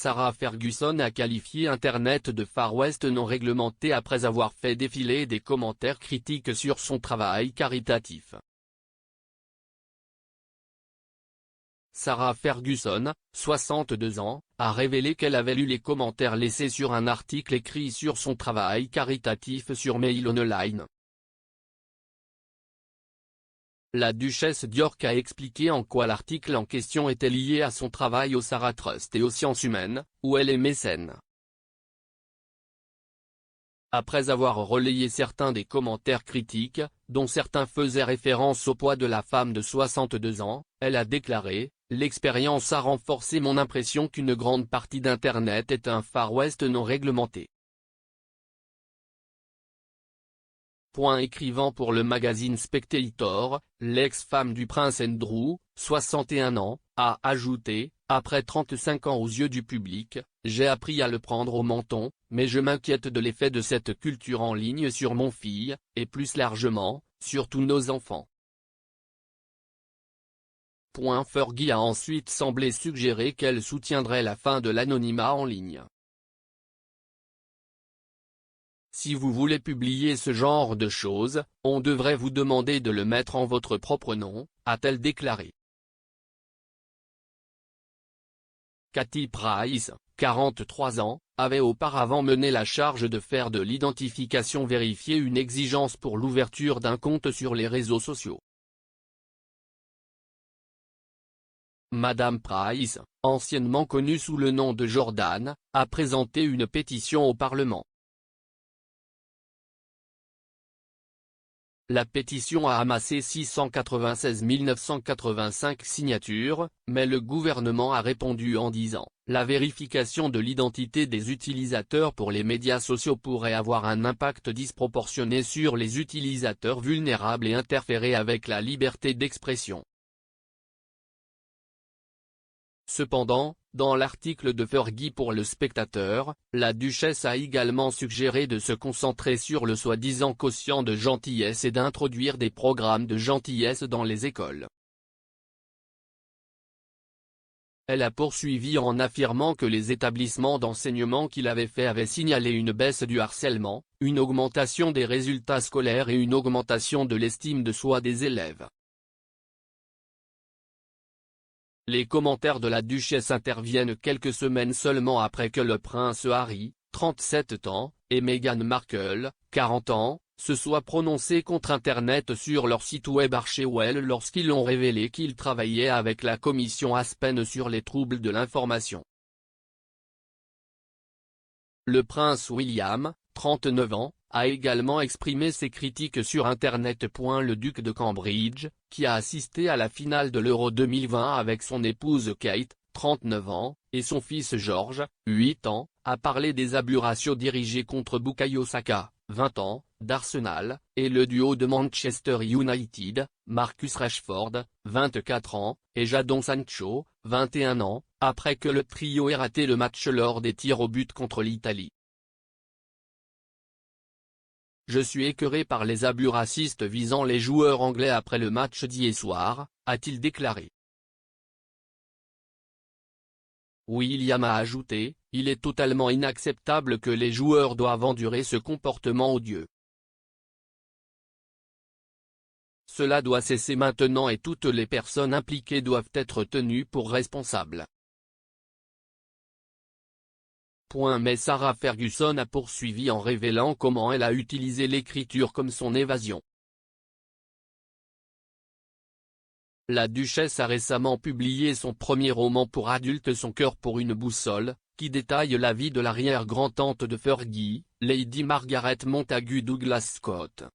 Sarah Ferguson a qualifié Internet de Far West non réglementé après avoir fait défiler des commentaires critiques sur son travail caritatif. Sarah Ferguson, 62 ans, a révélé qu'elle avait lu les commentaires laissés sur un article écrit sur son travail caritatif sur Mail Online. La duchesse d'York a expliqué en quoi l'article en question était lié à son travail au Sarah Trust et aux sciences humaines, où elle est mécène. Après avoir relayé certains des commentaires critiques, dont certains faisaient référence au poids de la femme de 62 ans, elle a déclaré « L'expérience a renforcé mon impression qu'une grande partie d'Internet est un Far West non réglementé. » Écrivant pour le magazine Spectator, l'ex-femme du prince Andrew, 61 ans, a ajouté « Après 35 ans aux yeux du public, j'ai appris à le prendre au menton, mais je m'inquiète de l'effet de cette culture en ligne sur mon fils, et plus largement, sur tous nos enfants. » Fergie a ensuite semblé suggérer qu'elle soutiendrait la fin de l'anonymat en ligne. Si vous voulez publier ce genre de choses, on devrait vous demander de le mettre en votre propre nom, a-t-elle déclaré. Katie Price, 43 ans, avait auparavant mené la charge de faire de l'identification vérifiée une exigence pour l'ouverture d'un compte sur les réseaux sociaux. Madame Price, anciennement connue sous le nom de Jordan, a présenté une pétition au Parlement. La pétition a amassé 696 985 signatures, mais le gouvernement a répondu en disant « La vérification de l'identité des utilisateurs pour les médias sociaux pourrait avoir un impact disproportionné sur les utilisateurs vulnérables et interférer avec la liberté d'expression. » Cependant, dans l'article de Fergie pour Le Spectateur, la duchesse a également suggéré de se concentrer sur le soi-disant quotient de gentillesse et d'introduire des programmes de gentillesse dans les écoles. Elle a poursuivi en affirmant que les établissements d'enseignement qu'il avait fait avaient signalé une baisse du harcèlement, une augmentation des résultats scolaires et une augmentation de l'estime de soi des élèves. Les commentaires de la duchesse interviennent quelques semaines seulement après que le prince Harry, 37 ans, et Meghan Markle, 40 ans, se soient prononcés contre Internet sur leur site web Archewell lorsqu'ils ont révélé qu'ils travaillaient avec la commission Aspen sur les troubles de l'information. Le prince William, 39 ans, a également exprimé ses critiques sur Internet. Le duc de Cambridge, qui a assisté à la finale de l'Euro 2020 avec son épouse Kate, 39 ans, et son fils George, 8 ans, a parlé des abus raciaux dirigés contre Bukayo Saka, 20 ans, d'Arsenal, et le duo de Manchester United, Marcus Rashford, 24 ans, et Jadon Sancho, 21 ans, après que le trio ait raté le match lors des tirs au but contre l'Italie. Je suis écœuré par les abus racistes visant les joueurs anglais après le match d'hier soir, a-t-il déclaré. William a ajouté, il est totalement inacceptable que les joueurs doivent endurer ce comportement odieux. Cela doit cesser maintenant et toutes les personnes impliquées doivent être tenues pour responsables. Mais Sarah Ferguson a poursuivi en révélant comment elle a utilisé l'écriture comme son évasion. La duchesse a récemment publié son premier roman pour adultes Son cœur pour une boussole, qui détaille la vie de l'arrière-grand-tante de Fergie, Lady Margaret Montagu Douglas Scott.